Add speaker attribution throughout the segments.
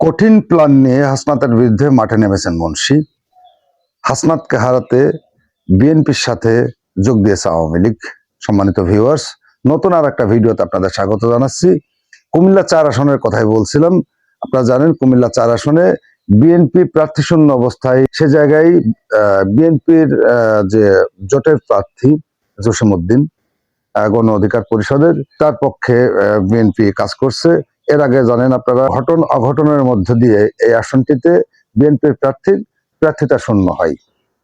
Speaker 1: কঠিন প্ল্যান নিয়ে হাসনাতের বিরুদ্ধে মাঠে নেমেছেন মুন্সী। হাসনাতকে হারাতে বিএনপির সাথে যোগ দিয়েছে আওয়ামী লীগ। সম্মানিত ভিউয়ার্স, নতুন আর একটা ভিডিওতে আপনাদের স্বাগত জানাচ্ছি। কুমিল্লা 4 আসনের কথাই বলছিলাম। আপনারা জানেন কুমিল্লা 4 আসনে বিএনপি প্রার্থী শূন্য অবস্থায়, সে জায়গায় বিএনপির যে জোটের প্রার্থী জসিমউদ্দিন গণ অধিকার পরিষদের, তার পক্ষে বিএনপি কাজ করছে। এর আগে জানেন আপনারা, ঘটন অঘটনের মধ্য দিয়ে এই আসনটিতে বিএনপির প্রার্থিতা শূন্য হয়,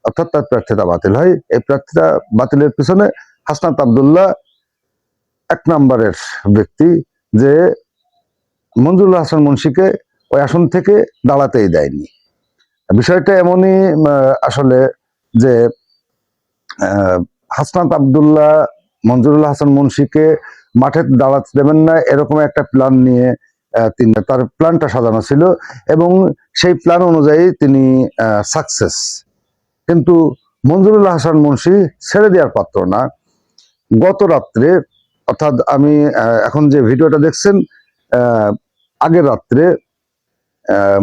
Speaker 1: অর্থাৎ তার প্রার্থিতা বাতিল হয়। এই প্রার্থিতা বাতিলের পিছনে হাসনাত আব্দুল্লাহ এক নম্বরের ব্যক্তি, যে মঞ্জুরুল হাসান মুন্সীকে ওই আসন থেকে দাঁড়াতেই দেয়নি। বিষয়টা এমনই আসলে যে হাসনাত আব্দুল্লাহ মঞ্জুরুল হাসান মুন্সীকে মাঠে দাঁড়াতে দেবেন না, এরকম একটা প্ল্যান নিয়ে তিনি, তার প্ল্যানটা সাজানো ছিল এবং সেই প্ল্যান অনুযায়ী তিনি সাকসেস। কিন্তু মঞ্জুরুল হাসান মুন্সী ছেড়ে দেওয়ার পাত্র না। গত রাত্রে, অর্থাৎ আমি এখন যে ভিডিওটা দেখছেন, আগের রাত্রে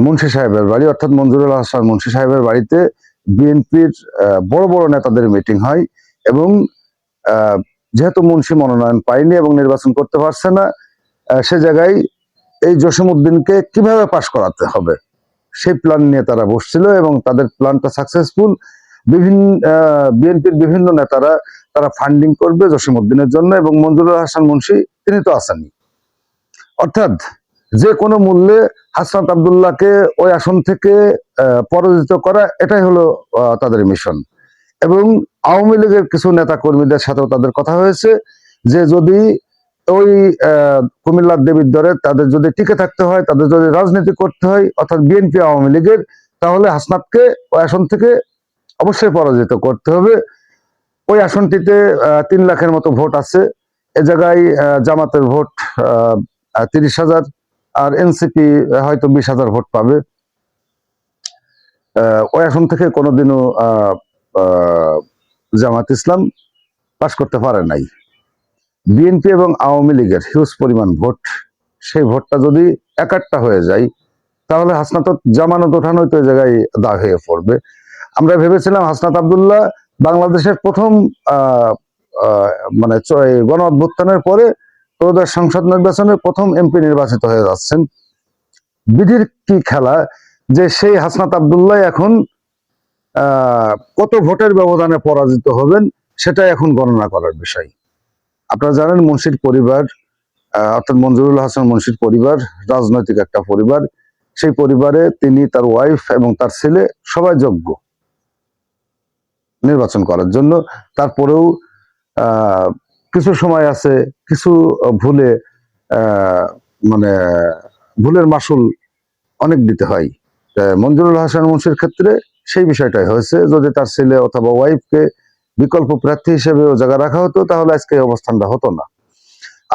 Speaker 1: মুন্সী সাহেবের বাড়ি, অর্থাৎ মঞ্জুরুল হাসান মুন্সী সাহেবের বাড়িতে বিএনপির বড় বড় নেতাদের মিটিং হয় এবং যেহেতু মুন্সী মনোনয়ন পায়নি এবং নির্বাচন করতে পারছে না, সে জায়গায় এই জসিমউদ্দিনকে কিভাবে পাশ করাতে হবে সেই প্ল্যান নিয়ে তারা বসছিল এবং তাদের প্ল্যানটা সাকসেসফুল। বিএনপির বিভিন্ন নেতারা তারা ফান্ডিং করবে জসিমউদ্দিনের জন্য, এবং মঞ্জুরুল হাসান মুন্সী তিনি তো আসেননি। অর্থাৎ যে কোনো মূল্যে হাসনাত আব্দুল্লাহকে ওই আসন থেকে পরাজিত করা, এটাই হলো তাদের মিশন। এবং আওয়ামী লীগের কিছু নেতা কর্মীদের সাথেও তাদের কথা হয়েছে যে যদি ওই কুমিল্লার দেবীদ্বরে তাদের যদি টিকে থাকতে হয়, তাদের যদি রাজনীতি করতে হয়, অর্থাৎ বিএনপি আওয়ামী লীগের, তাহলে হাসনাতকে ওই আসন থেকে অবশ্যই পরাজিত করতে হবে। ওই আসনটিতে 3 লাখের মতো ভোট আছে। এ জায়গায় জামাতের ভোট 30,000, আর এনসিপি হয়তো 20,000 ভোট পাবে। ওই আসন থেকে কোনোদিনও জামাত ইসলাম পাস করতে পারে নাই। বিএনপি এবং আওয়ামী লীগের হিউজ পরিমাণ ভোট, সেই ভোটটা যদি একাট্টা হয়ে যায়, তাহলে হাসনাত জামানত ওঠানোই তো জায়গায় দাগ হয়ে পড়বে। আমরা ভেবেছিলাম হাসনাত আব্দুল্লাহ বাংলাদেশের প্রথম মানে গণ অভ্যুত্থানের পরে ত্রয়োদশ সংসদ নির্বাচনের প্রথম এমপি নির্বাচিত হয়ে যাচ্ছেন। বিধির কি খেলা যে সেই হাসনাত আব্দুল্লাহ এখন কত ভোটের ব্যবধানে পরাজিত হবেন, সেটা এখন গণনা করার বিষয়। আপনারা জানেন মুন্সীর পরিবার, অর্থাৎ মঞ্জুরুল হাসান মুন্সীর পরিবার রাজনৈতিক একটা পরিবার। সেই পরিবারে তিনি, তার ওয়াইফ এবং তার ছেলে সবাই যোগ্য নির্বাচন করার জন্য। তারপরেও কিছু সময় আছে, কিছু ভুলে মানে ভুলের মাসুল অনেক দিতে হয়। মঞ্জুরুল হাসান মুন্সীর ক্ষেত্রে সেই বিষয়টাই হয়েছে। যদি তার ছেলে অথবা ওয়াইফকে বিকল্প প্রার্থী হিসেবে ও জায়গা রাখা হতো, তাহলে আজকে এই অবস্থানটা হতো না।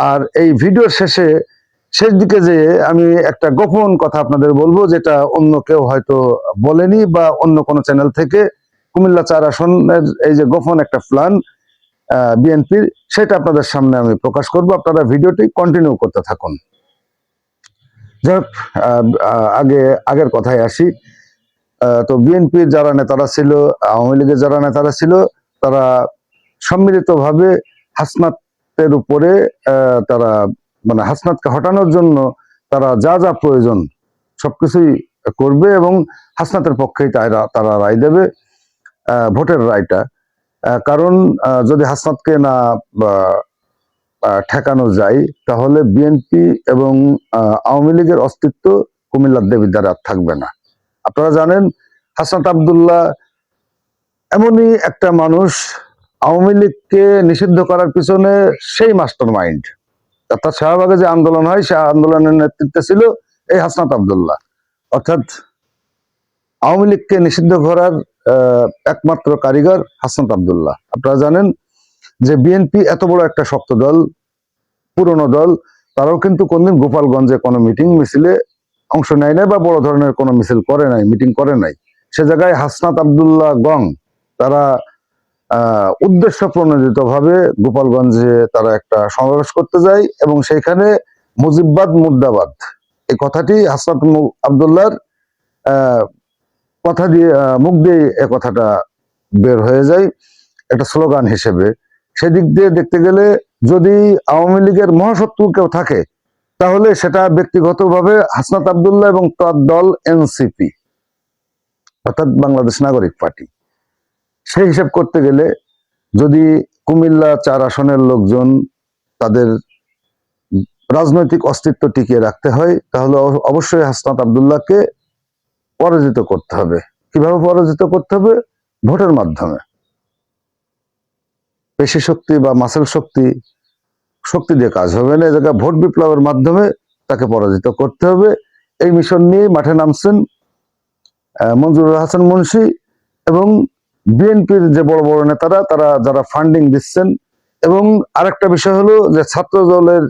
Speaker 1: আর এই ভিডিওর শেষ দিকে যে আমি একটা গোপন কথা আপনাদের বলবো, যেটা অন্য কেউ হয়তো বলেনি বা অন্য কোনো চ্যানেল থেকে, কুমিল্লা 4 আসনের এই যে গোপন একটা প্ল্যান বিএনপির, সেটা আপনাদের সামনে আমি প্রকাশ করব। আপনারা ভিডিওটি কন্টিনিউ করতে থাকুন। যাই হোক, আগের কথায় আসি। তো বিএনপির যারা নেতারা ছিল, আওয়ামী লীগের যারা নেতারা ছিল, তারা সম্মিলিতভাবে হাসনাতের উপরে তারা মানে হাসনাতকে হটানোর জন্য তারা যা যা প্রয়োজন সবকিছুই করবে এবং হাসনাতের পক্ষেই তারা রায় দেবে, ভোটের রায়টা। কারণ যদি হাসনাতকে না ঠেকানো যায়, তাহলে বিএনপি এবং আওয়ামী লীগের অস্তিত্ব কুমিল্লার দেবীদ্বারে আর থাকবে না। আপনারা জানেন হাসনাত আব্দুল্লাহ এমনই একটা মানুষ, আওয়ামী লীগকে নিষিদ্ধ করার পিছনে সেই মাস্টার মাইন্ড। অর্থাৎ শাহবাগে যে আন্দোলন হয়, সে আন্দোলনের নেতৃত্বে ছিল এই হাসনাত আব্দুল্লাহ। অর্থাৎ আওয়ামী লীগকে নিষিদ্ধ করার একমাত্র কারিগর হাসনাত আব্দুল্লাহ। আপনারা জানেন যে বিএনপি এত বড় একটা শক্ত দল, পুরনো দল, তারাও কিন্তু কোনদিন গোপালগঞ্জে কোনো মিটিং মিছিলে অংশ নেয় নাই বা বড় ধরনের কোনো মিছিল করে নাই, মিটিং করে নাই। সে জায়গায় হাসনাত আব্দুল্লাহ গং তারা উদ্দেশ্য প্রণোদিত ভাবে গোপালগঞ্জে তারা একটা সমাবেশ করতে যায় এবং সেইখানে মুজিববাদ মুর্দাবাদ এই কথাটি হাসনাত আব্দুল্লাহর কথা দিয়ে মুখ দিয়ে এ কথাটা বের হয়ে যায় একটা স্লোগান হিসেবে। সেদিক দিয়ে দেখতে গেলে যদি আওয়ামী লীগের মহাশত্রু কেউ থাকে তাহলে সেটা ব্যক্তিগতভাবে হাসনাত আব্দুল্লাহ এবং তার দল এনসিপি, অর্থাৎ বাংলাদেশ নাগরিক পার্টি। সেই হিসাব করতে গেলে যদি কুমিল্লা 4 আসনের লোকজন তাদের রাজনৈতিক অস্তিত্ব টিকিয়ে রাখতে হয় তাহলে অবশ্যই হাসনাত আব্দুল্লাহকে পরাজিত করতে হবে। কিভাবে পরাজিত করতে হবে? ভোটের মাধ্যমে। পেশি শক্তি বা মাসেল শক্তি দিয়ে কাজ হবে না, এই জায়গায় ভোট বিপ্লবের মাধ্যমে তাকে পরাজিত করতে হবে। এই মিশন নিয়ে মাঠে নামছেন মঞ্জুরুল হাসান মুন্সী এবং বিএনপির যে বড় বড় নেতারা, তারা যারা ফান্ডিং দিচ্ছেন। এবং আরেকটা বিষয় হলো যে ছাত্র দলের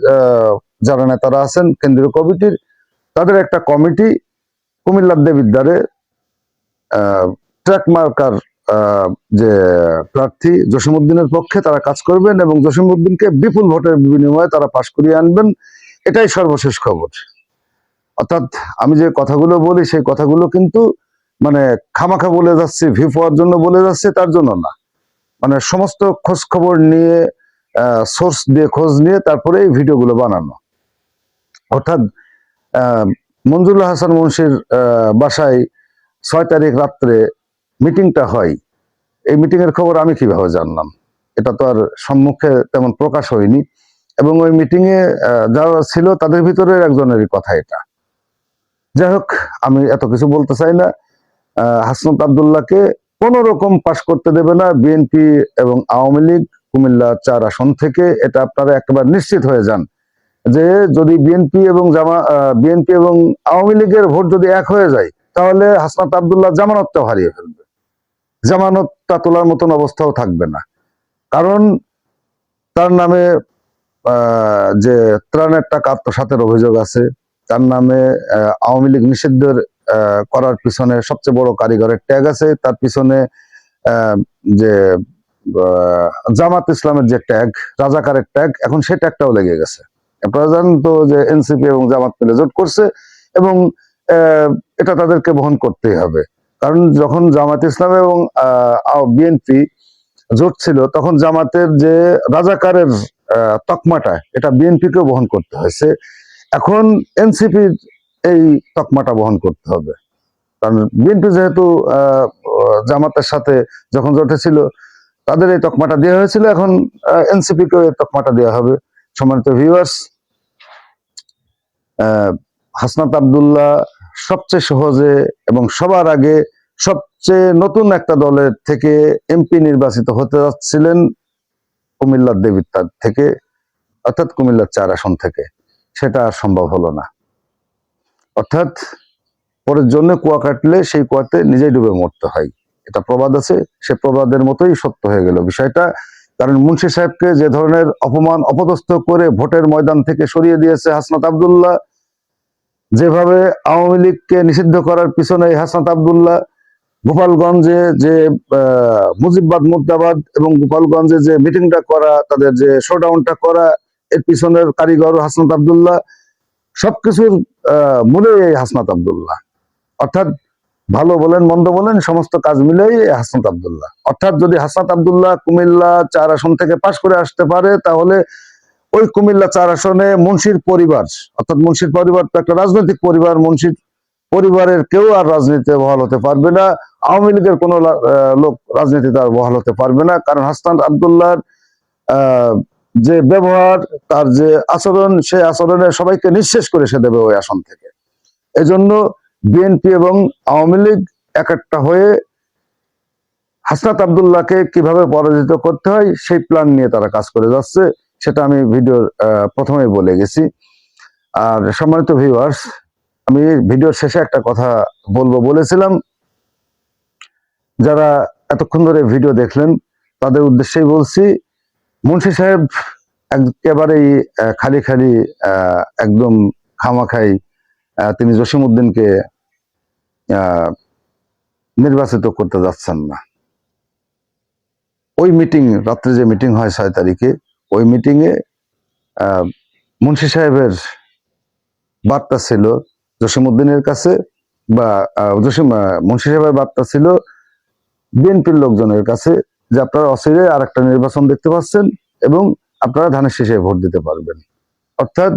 Speaker 1: যারা নেতারা আছেন কেন্দ্রীয় কমিটির, তাদের একটা কমিটি কুমিল্লার দেবিদ্বারে ট্র্যাক মার্কার যে প্রার্থী জসিমউদ্দিনের পক্ষে তারা কাজ করবেন এবং জসিমউদ্দিনকে বিপুল ভোটের বিনিময়ে তারা পাশ করিয়ে আনবেন। এটাই সর্বশেষ খবর। অর্থাৎ আমি যে কথাগুলো বলি সেই কথাগুলো কিন্তু মানে খামাখা বলে যাচ্ছি, ভিউ পাওয়ার জন্য বলে যাচ্ছি তার জন্য না, মানে সমস্ত খোঁজ খবর নিয়ে সোর্স দিয়ে খোঁজ নিয়ে তারপরে এই ভিডিওগুলো বানানো। অর্থাৎ মঞ্জুরুল হাসান মুন্সির বাসায় 6 তারিখ রাত্রে মিটিংটা হয়। এই মিটিং এর খবর আমি কিভাবে জানলাম? এটা তো আর সম্মুখে তেমন প্রকাশ হয়নি এবং ওই মিটিং এ যারা ছিল তাদের ভিতরে একজনেরই কথা এটা। যাই হোক, আমি এত কিছু বলতে চাই না। হাসনাত আব্দুল্লাহকে কোন রকম পাশ করতে দেবে না বিএনপি এবং আওয়ামী লীগ কুমিল্লা 4 আসন থেকে, এটা আপনারা একেবারে নিশ্চিত হয়ে যান যে যদি বিএনপি এবং আওয়ামী লীগের ভোট যদি এক হয়ে যায় তাহলে হাসনাত আব্দুল্লাহ জামানতটাও হারিয়ে ফেলবে, জামানতটা তোলার মতন অবস্থাও থাকবে না। কারণ তার নামে যে ত্রাণের টাকা আত্মসাতের অভিযোগ আছে, তার নামে আওয়ামী লীগ নিষিদ্ধের করার পিছনে সবচেয়ে বড় কারিগরের ট্যাগ আছে, তার পিছনে যে জামাত ইসলামের যে ট্যাগ, রাজাকারের ট্যাগ, এখন সেই ট্যাগটাও লেগে গেছে। আপনারা জানেন তো যে এনসিপি এবং জামাত মিলে জোট করছে এবং এটা তাদেরকে বহন করতেই হবে। কারণ যখন জামাত ইসলাম এবং বিএনপি জোট ছিল তখন জামাতের যে রাজাকারের তকমাটা, এটা বিএনপিকেও বহন করতে হয়েছে। এখন এনসিপির এই তকমাটা বহন করতে হবে। কারণ বিএনপি যেহেতু জামাতের সাথে যখন জোটে ছিল তাদের এই তকমাটা দেওয়া হয়েছিল, এখন এনসিপিকে এই তকমাটা দেওয়া হবে। সম্মানিত ভিউয়ার্স, হাসনাত আব্দুল্লাহ সবচেয়ে সহজে এবং সবার আগে সবচেয়ে নতুন একটা দলের থেকে এমপি নির্বাচিত হতে যাচ্ছিলেন কুমিল্লার দেবিদ্বার থেকে, অর্থাৎ কুমিল্লার 4 আসন থেকে। সেটা আর সম্ভব হলো না। অর্থাৎ পরের জন্য কুয়া কাটলে সেই কুয়াতে নিজেই ডুবে মরতে হয়, এটা প্রবাদ আছে, সে প্রবাদের মতোই সত্য হয়ে গেল বিষয়টা। কারণ মুন্সি সাহেবকে যে ধরনের অপমান অপদস্থ করে ভোটের ময়দান থেকে সরিয়ে দিয়েছে হাসনাত আব্দুল্লাহ, যেভাবে আওয়ামী লীগকে নিষিদ্ধ করার পিছনে হাসনাত আব্দুল্লাহ, গোপালগঞ্জে যে মুজিববাদ মুর্দাবাদ এবং গোপালগঞ্জে যে মিটিংটা করা, তাদের যে শোডাউনটা করা, এর পিছনের কারিগর হাসনাত আব্দুল্লাহ, সবকিছুর মূলে এই হাসনাত আব্দুল্লাহ। অর্থাৎ ভালো বলেন মন্দ বলেন সমস্ত কাজ মিলেই হাসনাত আব্দুল্লাহ। অর্থাৎ যদি হাসনাত আব্দুল্লাহ কুমিল্লা 4 আসন থেকে পাশ করে আসতে পারে তাহলে ওই কুমিল্লা 4 আসনে মুন্সির পরিবার, অর্থাৎ মুন্সির পরিবার তো একটা রাজনৈতিক পরিবার, মুন্সির পরিবারের কেউ আর রাজনীতিতে বহাল হতে পারবে না, আওয়ামী লীগের কোনো লোক রাজনীতিতে আর বহাল হতে পারবে না। কারণ হাসনাত আব্দুল্লাহর যে ব্যবহার, তার যে আচরণ, সেই আচরণে সবাইকে নিঃশেষ করে সে দেবে ওই আসন থেকে। এজন্য বিএনপি এবং আওয়ামী লীগ একটা হয়ে হাসনাত আব্দুল্লাহকে কিভাবে পরাজিত করতে হয় সেই প্ল্যান নিয়ে তারা কাজ করে যাচ্ছে, সেটা আমি ভিডিওর প্রথমেই বলে গেছি। আর সম্মানিত ভিউয়ার্স, আমি ভিডিওর শেষে একটা কথা বলেছিলাম, যারা এতক্ষণ ধরে ভিডিও দেখলেন তাদের উদ্দেশ্যেই বলছি, মুন্সি সাহেব একেবারেই খালি একদম খামাখাই তিনি জসিমউদ্দিনকে নির্বাচিত করতে যাচ্ছেন না। ওই মিটিং, রাত্রে যে মিটিং হয় 6 তারিখে, ওই মিটিং এ মুন্সি সাহেবের বার্তা ছিল জসিমউদ্দিনের কাছে, বা মুন্সি সাহেবের বার্তা ছিল বিএনপির লোকজনের কাছে, যে আপনারা অচিরে আর একটা নির্বাচন দেখতে পাচ্ছেন এবং আপনারা ধানের শীষে ভোট দিতে পারবেন। অর্থাৎ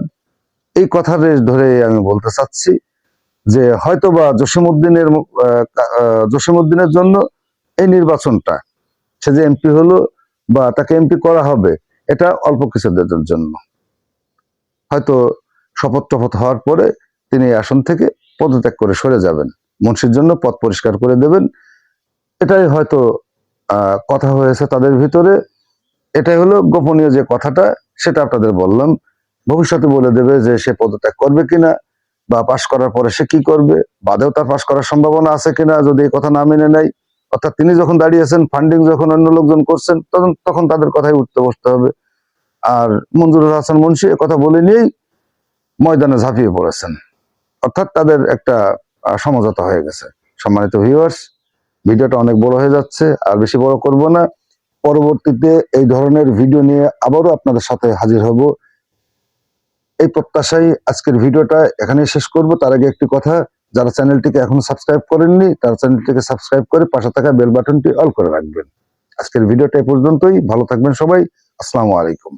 Speaker 1: এই কথা ধরে আমি বলতে চাচ্ছি যে হয়তোবা জসিমউদ্দিনের জন্য এই নির্বাচনটা, সে যে এমপি হলো বা তাকে এমপি করা হবে, এটা অল্প কিছুদিনের জন্য। হয়তো শপথ টপথ হওয়ার পরে তিনি এই আসন থেকে পদত্যাগ করে সরে যাবেন, মুন্সির জন্য পথ পরিষ্কার করে দেবেন। এটাই হয়তো কথা হয়েছে তাদের ভিতরে। এটাই হলো গোপনীয় যে কথাটা, সেটা আপনাদের বললাম। ভবিষ্যতে বলে দেবে যে সে পদত্যাগ করবে কিনা, বা পাশ করার পরে সে কি করবে, বাদেও তার পাশ করার সম্ভাবনা আছে কিনা যদি এই কথা না মেনে নেয়। অর্থাৎ তিনি যখন দাঁড়িয়েছেন, ফান্ডিং যখন অন্য লোকজন করছেন, তখন তাদের কথাই উঠতে বসতে হবে। আর মঞ্জুরুল হাসান মুন্সি কথা বলে নিয়েই ময়দানে ঝাঁপিয়ে পড়েছেন। অর্থাৎ তাদের একটা সমঝোতা হয়ে গেছে। সম্মানিত ভিউয়ার্স, ভিডিওটা অনেক বড় হয়ে যাচ্ছে, আর বেশি বড় করব না। পরবর্তীতে এই ধরনের ভিডিও নিয়ে আবারও আপনাদের সাথে হাজির হব, এই প্রত্যাশায় আজকের ভিডিওটা এখানেই শেষ করব। তার আগে একটি কথা, যারা চ্যানেলটিকে এখনো সাবস্ক্রাইব করেননি তারা চ্যানেলটিকে সাবস্ক্রাইব করে পাশে থাকা বেল বাটনটি অল করে রাখবেন। আজকের ভিডিওটা এই পর্যন্তই। ভালো থাকবেন সবাই। আসসালামু আলাইকুম।